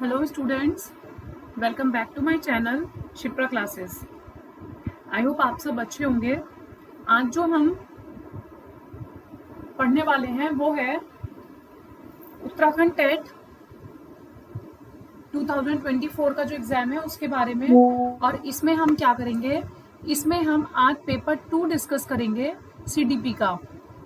Hello students, welcome back to my channel Shipra classes. I hope आप सब अच्छे होंगे। आज जो हम पढ़ने वाले हैं वो है उत्तराखंड टेट 2024 का जो एग्ज़ाम है उसके बारे में। और इसमें हम क्या करेंगे, इसमें हम आज पेपर 2 डिस्कस करेंगे सीडीपी का,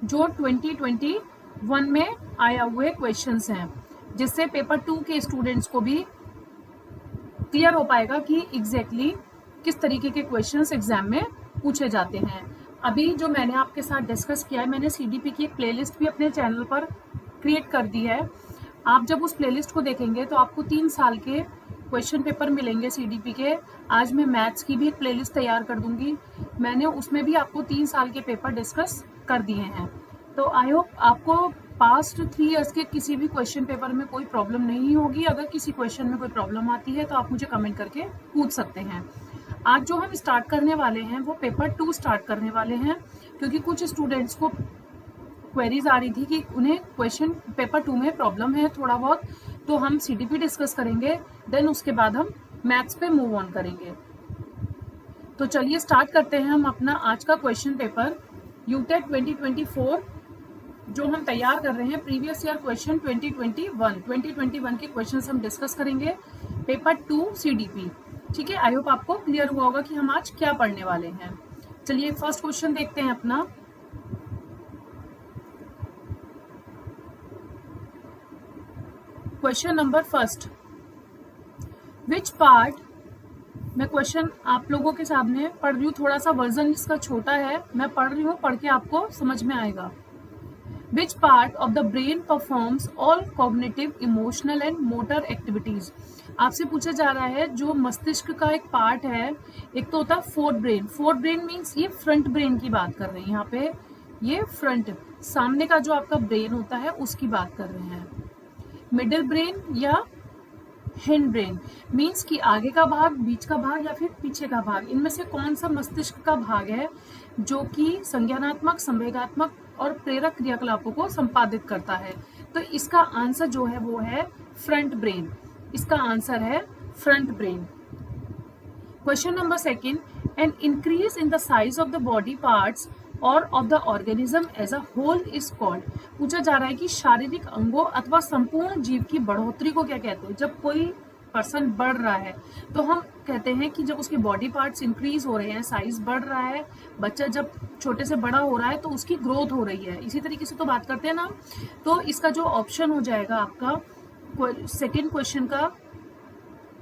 जो 2021 में आया हुए क्वेश्चंस हैं, जिससे पेपर 2 के स्टूडेंट्स को भी क्लियर हो पाएगा कि एग्जैक्टली किस तरीके के क्वेश्चंस एग्जाम में पूछे जाते हैं। अभी जो मैंने आपके साथ डिस्कस किया है, मैंने सीडीपी की एक प्लेलिस्ट भी अपने चैनल पर क्रिएट कर दी है। आप जब उस प्लेलिस्ट को देखेंगे तो आपको 3 साल के क्वेश्चन पेपर मिलेंगे सीडीपी के। आज मैं मैथ्स की भी एक प्लेलिस्ट तैयार कर दूंगी, मैंने उसमें भी आपको 3 साल के पेपर डिस्कस कर दिए हैं। तो आई होप आपको पास्ट 3 इयर्स के किसी भी क्वेश्चन पेपर में कोई प्रॉब्लम नहीं होगी। अगर किसी क्वेश्चन में कोई प्रॉब्लम आती है तो आप मुझे कमेंट करके पूछ सकते हैं। आज जो हम स्टार्ट करने वाले हैं वो पेपर 2 स्टार्ट करने वाले हैं, क्योंकि कुछ स्टूडेंट्स को क्वेरीज आ रही थी कि उन्हें क्वेश्चन पेपर 2 में प्रॉब्लम है थोड़ा बहुत। तो हम सीडीपी डिस्कस करेंगे, देन उसके बाद हम मैथ्स पे मूव ऑन करेंगे। तो चलिए स्टार्ट करते हैं हम अपना आज का क्वेश्चन पेपर यूटेट 2024 जो हम तैयार कर रहे हैं। प्रीवियस ईयर क्वेश्चन 2021 के क्वेश्चंस हम डिस्कस करेंगे, पेपर 2 सीडीपी। ठीक है, आई होप आपको क्लियर हुआ होगा कि हम आज क्या पढ़ने वाले हैं। चलिए फर्स्ट क्वेश्चन देखते हैं अपना। Question number first, which part, मैं क्वेश्चन आप लोगों के सामने पढ़ रही हूँ, थोड़ा सा वर्जन इसका छोटा है, मैं पढ़ रही हूँ, पढ़ के आपको समझ में आएगा। Which part of the brain performs all cognitive, emotional and motor activities? आपसे पूछा जा रहा है जो मस्तिष्क का एक पार्ट है, एक तो होता है fourth brain. Fourth brain means ये फ्रंट ब्रेन की बात कर रहे हैं यहाँ पे, ये फ्रंट सामने का जो आपका ब्रेन होता है उसकी बात कर रहे हैं। मिडिल ब्रेन या हिंड ब्रेन मीन्स कि आगे का भाग, बीच का भाग या फिर पीछे का भाग, इनमें से कौन सा मस्तिष्क का भाग है जो कि संज्ञानात्मक, संवेगात्मक और प्रेरक क्रियाकलापों को संपादित करता है। तो इसका आंसर जो है वो है फ्रंट ब्रेन। इसका आंसर है front brain. Question number second, an increase in the size of the body parts or of the organism as a whole is called. पूछा जा रहा है कि शारीरिक अंगों अथवा संपूर्ण जीव की बढ़ोतरी को क्या कहते हैं। जब कोई पर्सन बढ़ रहा है तो हम कहते हैं कि जब उसके बॉडी पार्ट्स इंक्रीज हो रहे हैं, साइज बढ़ रहा है, बच्चा जब छोटे से बड़ा हो रहा है तो उसकी ग्रोथ हो रही है। इसी तरीके से तो बात करते हैं ना। तो इसका जो ऑप्शन हो जाएगा आपका सेकेंड क्वेश्चन का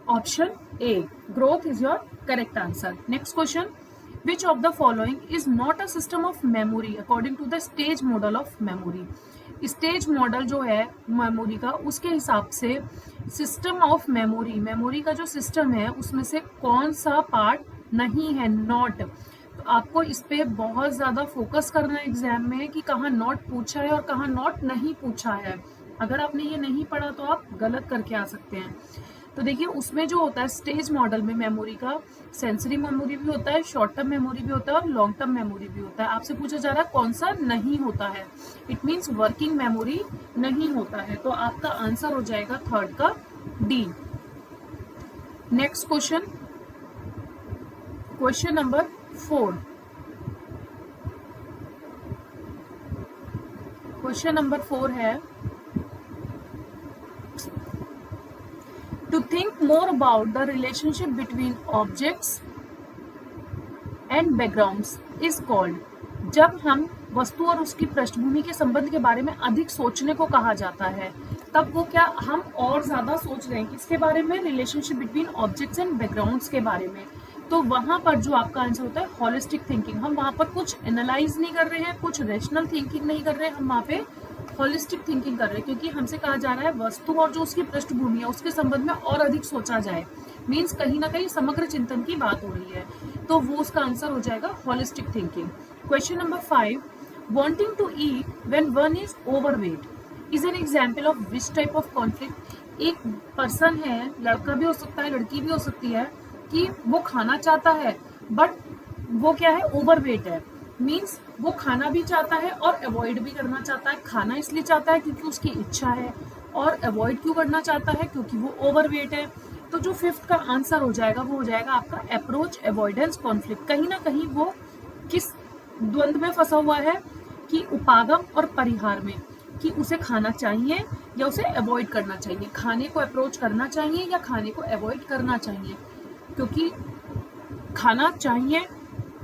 option A, growth is your correct answer. Next question, which of the following is not a system of memory according to the stage model of memory? Stage model जो है memory का, उसके हिसाब से system of memory, memory का जो system है उसमें से कौन सा पार्ट नहीं है, नॉट। तो आपको इस पे बहुत ज्यादा फोकस करना है एग्जाम में कि कहाँ नॉट पूछा है और कहाँ नॉट नहीं पूछा है। अगर आपने ये नहीं पढ़ा तो आप गलत करके आ सकते हैं। तो देखिए उसमें जो होता है स्टेज मॉडल में मेमोरी का, सेंसरी मेमोरी भी होता है, शॉर्ट टर्म मेमोरी भी होता है और लॉन्ग टर्म मेमोरी भी होता है। आपसे पूछा जा रहा है कौन सा नहीं होता है, इट मीन्स वर्किंग मेमोरी नहीं होता है। तो आपका आंसर हो जाएगा थर्ड का D. Next question, question number 4। Question number 4 है, to think more about the relationship between objects and backgrounds is called। जब हम वस्तु और उसकी पृष्ठभूमि के संबंध के बारे में अधिक सोचने को कहा जाता है, तब वो क्या हम और ज्यादा सोच रहे हैं किसके बारे में, relationship between objects and backgrounds के बारे में। तो वहां पर जो आपका आंसर होता है हॉलिस्टिक थिंकिंग। हम वहां पर कुछ एनालाइज नहीं कर रहे हैं, कुछ रैशनल थिंकिंग नहीं कर रहे हैं, हम वहां पे हॉलिस्टिक थिंकिंग कर रहे हैं, क्योंकि हमसे कहा जा रहा है वस्तु और जो उसकी पृष्ठभूमि है उसके संबंध में और अधिक सोचा जाए, मीन्स कहीं ना कहीं समग्र चिंतन की बात हो रही है। तो वो उसका आंसर हो जाएगा holistic thinking. Question number 5, wanting to eat when one is overweight is an example of which type of conflict. एक पर्सन है, लड़का भी हो सकता है, लड़की भी हो सकती है, कि वो खाना चाहता है बट वो क्या है, ओवरवेट है। मीन्स वो खाना भी चाहता है और अवॉइड भी करना चाहता है। खाना इसलिए चाहता है क्योंकि उसकी इच्छा है, और अवॉइड क्यों करना चाहता है, क्योंकि वो ओवरवेट है। तो जो फिफ्थ का आंसर हो जाएगा वो हो जाएगा आपका अप्रोच अवॉइडेंस कॉन्फ्लिक्ट। कहीं ना कहीं वो किस द्वंद में फंसा हुआ है कि उपागम और परिहार में, कि उसे खाना चाहिए या उसे अवॉइड करना चाहिए, खाने को अप्रोच करना चाहिए या खाने को अवॉइड करना चाहिए। क्योंकि खाना चाहिए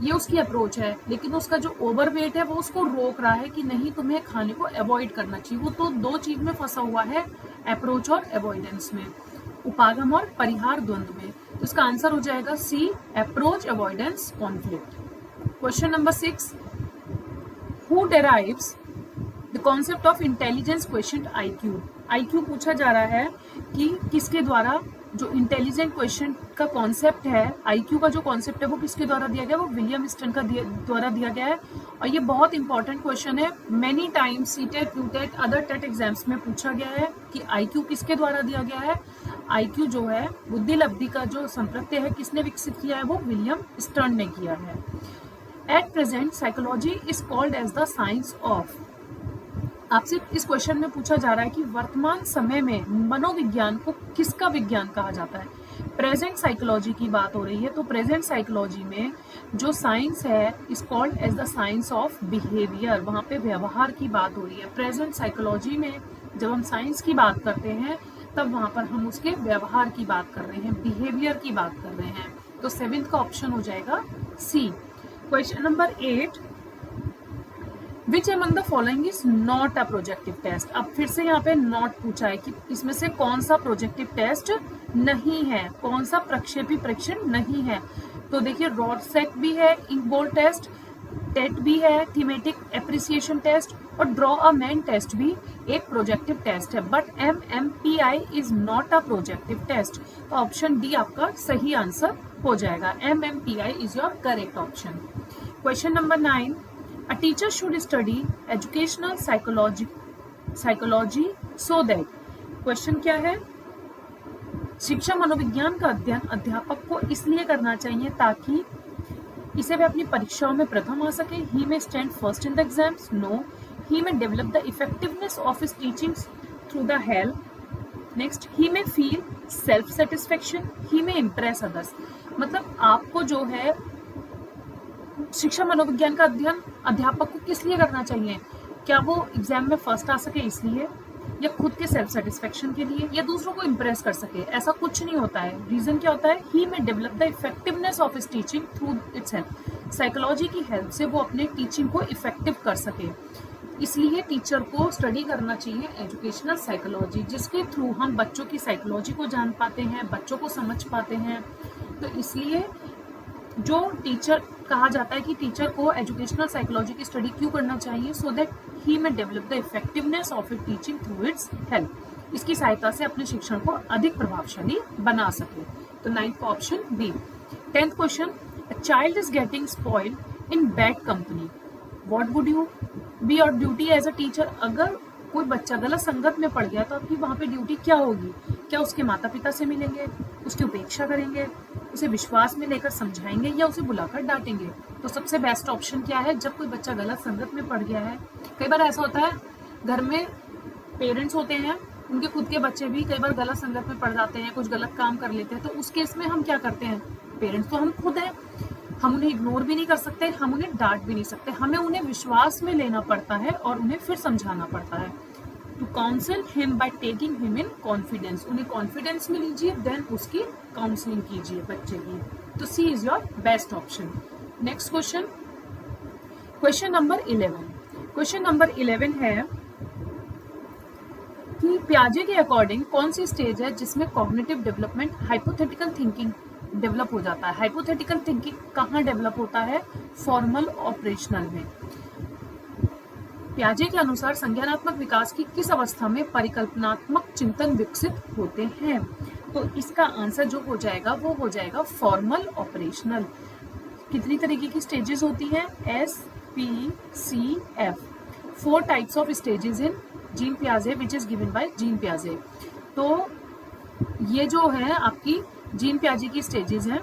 ये उसकी अप्रोच है, लेकिन उसका जो ओवरवेट है वो उसको रोक रहा है कि नहीं तुम्हें खाने को अवॉइड करना चाहिए। वो तो दो चीज में फंसा हुआ है, अप्रोच और अवॉइडेंस में, उपागम और परिहार द्वंद में। तो इसका आंसर हो जाएगा C, approach avoidance conflict. Question number 6, who derives the concept of intelligence question IQ. IQ पूछा जा रहा है कि किसके द्वारा जो इंटेलिजेंट क्वेश्चन का कॉन्सेप्ट है, आईक्यू का जो कॉन्सेप्ट है वो किसके द्वारा दिया गया, वो विलियम स्टन का द्वारा दिया गया है। और ये बहुत इंपॉर्टेंट क्वेश्चन है, many times CTET, UTET, other TET exams में पूछा गया है कि आईक्यू किसके द्वारा दिया गया है। आईक्यू जो है बुद्धि लब्धि का जो संप्रत्यय है किसने विकसित किया है, वो विलियम स्टर्न ने किया है। At present psychology is called as the science of. आपसे इस क्वेश्चन में पूछा जा रहा है कि वर्तमान समय में मनोविज्ञान को किसका विज्ञान कहा जाता है। प्रेजेंट साइकोलॉजी की बात हो रही है, तो प्रेजेंट साइकोलॉजी में जो साइंस है is called as the science of behaviour. वहां पे व्यवहार की बात हो रही है। प्रेजेंट साइकोलॉजी में जब हम साइंस की बात करते हैं तब वहां पर हम उसके व्यवहार की बात कर रहे हैं, बिहेवियर की बात कर रहे हैं। तो 7th का ऑप्शन हो जाएगा C. Question number 8, which among the following is not a projective test. अब फिर से यहाँ पे नॉट पूछा है कि इसमें से कौन सा प्रोजेक्टिव टेस्ट नहीं है, कौन सा प्रक्षेपी परीक्षण नहीं है। तो देखिए रॉडसेक भी है, इंक बोर्ड टेस्ट, टेट भी है, थीमेटिक एप्रिसिएशन टेस्ट, और ड्रॉ अ मैन टेस्ट भी एक प्रोजेक्टिव टेस्ट है। But MMPI is not a projective test. तो ऑप्शन डी आपका सही आंसर हो जाएगा। MMPI is your correct option. Question number 9, a teacher should study educational psychology so that। Question क्या है, शिक्षा मनोविज्ञान का अध्ययन अध्यापक को इसलिए करना चाहिए ताकि इसे वे अपनी परीक्षाओं में प्रथम आ सके। He may stand first in the exams, no. He may develop the effectiveness of his teachings through the help. Next, he may feel self satisfaction, ही में इम्प्रेस अदर्स। मतलब आपको जो है शिक्षा मनोविज्ञान का अध्ययन अध्यापक को किस लिए करना चाहिए, क्या वो एग्जाम में फर्स्ट आ सके इसलिए, या खुद के सेल्फ सेटिस्फेक्शन के लिए, या दूसरों को इम्प्रेस कर सके। ऐसा कुछ नहीं होता है। रीजन क्या होता है, ही may develop the effectiveness of his teaching through it's help. Psychology की हेल्प से वो अपने टीचिंग को इफेक्टिव कर सके, इसलिए टीचर को स्टडी करना चाहिए एजुकेशनल साइकोलॉजी, जिसके थ्रू हम बच्चों की साइकोलॉजी को जान पाते हैं, बच्चों को समझ पाते हैं। तो इसलिए जो टीचर कहा जाता है कि टीचर को एजुकेशनल साइकोलॉजी की स्टडी क्यों करना चाहिए, so that he may develop the effectiveness of it teaching through it's help. इसकी सहायता से अपने शिक्षण को अधिक प्रभावशाली बना सके। तो 9th का option B. 10th question, a child is getting spoiled in bad company, what would you be your duty as a teacher. अगर कोई बच्चा गलत संगत में पड़ गया तो आपकी वहां पे ड्यूटी क्या होगी। क्या उसके माता पिता से मिलेंगे, उसकी उपेक्षा करेंगे, उसे विश्वास में लेकर समझाएंगे, या उसे बुलाकर डांटेंगे। तो सबसे बेस्ट ऑप्शन क्या है, जब कोई बच्चा गलत संगत में पड़ गया है, कई बार ऐसा होता है घर में पेरेंट्स होते हैं, उनके खुद के बच्चे भी कई बार गलत संगत में पड़ जाते हैं, कुछ गलत काम कर लेते हैं। तो उस केस में हम क्या करते हैं, पेरेंट्स तो हम खुद हैं, हम उन्हें इग्नोर भी नहीं कर सकते, हम उन्हें डांट भी नहीं सकते, हमें उन्हें विश्वास में लेना पड़ता है और उन्हें फिर समझाना पड़ता है। To counsel him by taking him in confidence, उन्हें कॉन्फिडेंस में लीजिए, देन उसकी काउंसलिंग कीजिए बच्चे की। तो C is your best option. Next question, question number 11। Question number 11 है कि पियाजे के अकॉर्डिंग कौन सी स्टेज है जिसमें cognitive development hypothetical thinking develop हो जाता है। हाइपोथेटिकल थिंकिंग कहाँ डेवलप होता है, फॉर्मल ऑपरेशनल में। पियाजे के अनुसार संज्ञानात्मक विकास की किस अवस्था में परिकल्पनात्मक चिंतन विकसित होते हैं। तो इसका आंसर जो हो जाएगा वो हो जाएगा फॉर्मल ऑपरेशनल। कितनी तरीके की स्टेजेस होती हैं, SPCF, 4 types of stages in gene पियाजे which is given by gene पियाजे। तो ये जो है आपकी जीन पियाजे की स्टेजेस हैं,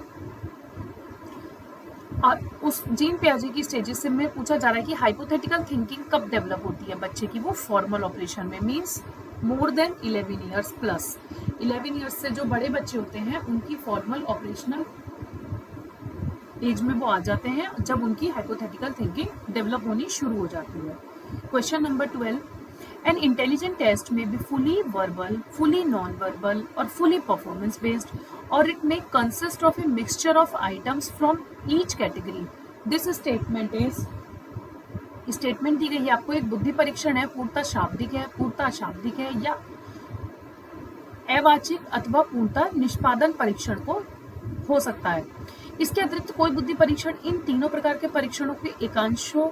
और उस जीन पियाजे की स्टेजेस से में पूछा जा रहा है कि हाइपोथेटिकल थिंकिंग कब डेवलप होती है बच्चे की, वो फॉर्मल ऑपरेशन में। Means more than 11 years plus. 11 years से जो बड़े बच्चे होते हैं उनकी फॉर्मल ऑपरेशनल एज में वो आ जाते हैं जब उनकी हाइपोथेटिकल थिंकिंग डेवलप होनी शुरू हो जाती है। Question number 12, an intelligent test may be fully verbal, fully non verbal or fully performance based or it may consist of a mixture of items from each category. This statement is, statement दी गई है आपको एक बुद्धि परीक्षण है, पूर्णतः शाब्दिक है, पूर्णतः अशाब्दिक है या अवाचिक अथवा पूर्णतः निष्पादन परीक्षण को हो सकता है। इसके अतिरिक्त कोई बुद्धि परीक्षण इन तीनों प्रकार के परीक्षणों के एकांशों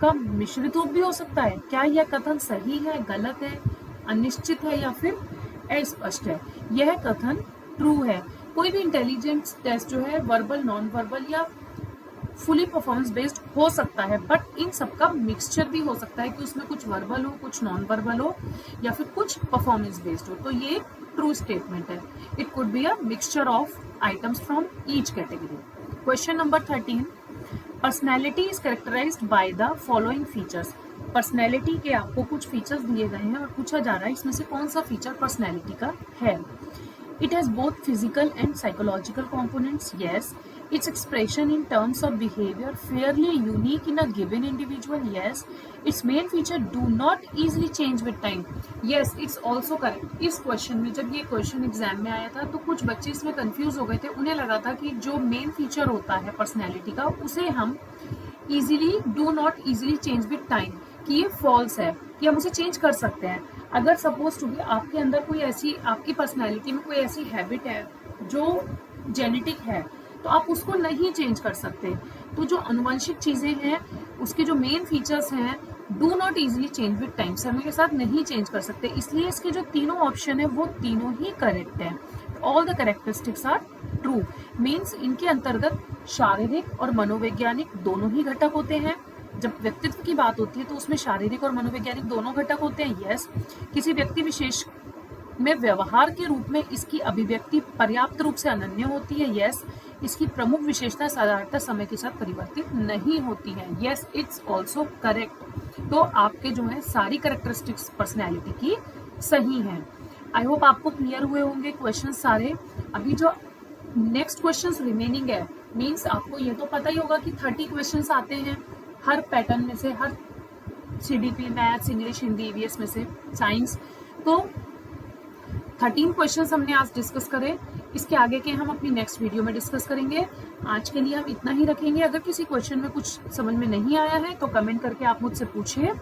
का मिश्रित रूप भी हो सकता है। क्या यह कथन सही है, गलत है, अनिश्चित है या फिर अस्पष्ट है? यह कथन ट्रू है। कोई भी इंटेलिजेंस टेस्ट जो है वर्बल, नॉन वर्बल या फुली परफॉर्मेंस बेस्ड हो सकता है, बट इन सबका मिक्सचर भी हो सकता है कि उसमें कुछ वर्बल हो, कुछ नॉन वर्बल हो या फिर कुछ परफॉर्मेंस बेस्ड हो। तो ये ट्रू स्टेटमेंट है। It could be a mixture of items from each category. Question number 13, personality is characterised by the following features. Personality के आपको कुछ फीचर्स दिए गए हैं और पूछा जा रहा है इसमें से कौन सा फीचर पर्सनैलिटी का है। It has both physical and psychological components. Yes. Its expression in terms of behavior fairly unique in a given individual. Yes. Its main feature do not easily change with time. Yes, it's also correct. इस question में जब ये question exam में आया था तो कुछ बच्चे इसमें कंफ्यूज हो गए थे। उन्हें लगा था कि जो मेन फीचर होता है पर्सनैलिटी का उसे हम easily do not easily change with time, कि ये फॉल्स है कि हम उसे चेंज कर सकते हैं। अगर सपोज टू बी आपके अंदर कोई ऐसी, आपकी पर्सनैलिटी में कोई ऐसी हैबिट है जो जेनेटिक है तो आप उसको नहीं चेंज कर सकते। तो जो अनुवंशिक चीजें हैं उसके जो मेन फीचर्स हैं do not easily change with time, समय के साथ नहीं चेंज कर सकते। इसलिए इसके जो तीनों ऑप्शन है वो तीनों ही करेक्ट है। All the characteristics are true, means इनके अंतर्गत शारीरिक और मनोवैज्ञानिक दोनों ही घटक होते हैं। जब व्यक्तित्व की बात होती है तो उसमें शारीरिक और मनोवैज्ञानिक दोनों घटक होते हैं। यस, किसी व्यक्ति विशेष में व्यवहार के रूप में इसकी अभिव्यक्ति पर्याप्त रूप से अनन्य होती है। यस, इसकी प्रमुख विशेषता साधारणतः समय के साथ परिवर्तित नहीं होती है। Yes, it's also correct. तो आपके जो है सारी कैरेक्टरिस्टिक्स पर्सनैलिटी की सही हैं। आई होप आपको क्लियर हुए होंगे क्वेश्चन सारे। अभी जो नेक्स्ट क्वेश्चन रिमेनिंग है, मीन्स आपको ये तो पता ही होगा कि 30 क्वेश्चन आते हैं हर पैटर्न में से, हर CDP, maths, English, Hindi, EVS में से, साइंस। तो 13 क्वेश्चंस हमने आज डिस्कस करे। इसके आगे के हम अपनी नेक्स्ट वीडियो में डिस्कस करेंगे। आज के लिए हम इतना ही रखेंगे। अगर किसी क्वेश्चन में कुछ समझ में नहीं आया है तो कमेंट करके आप मुझसे पूछिए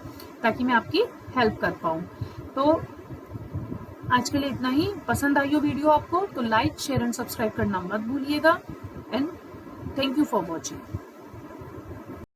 ताकि मैं आपकी हेल्प कर पाऊँ। तो आज के लिए इतना ही। पसंद आई हो वीडियो आपको तो लाइक, शेयर एंड सब्सक्राइब करना मत भूलिएगा। And thank you for watching.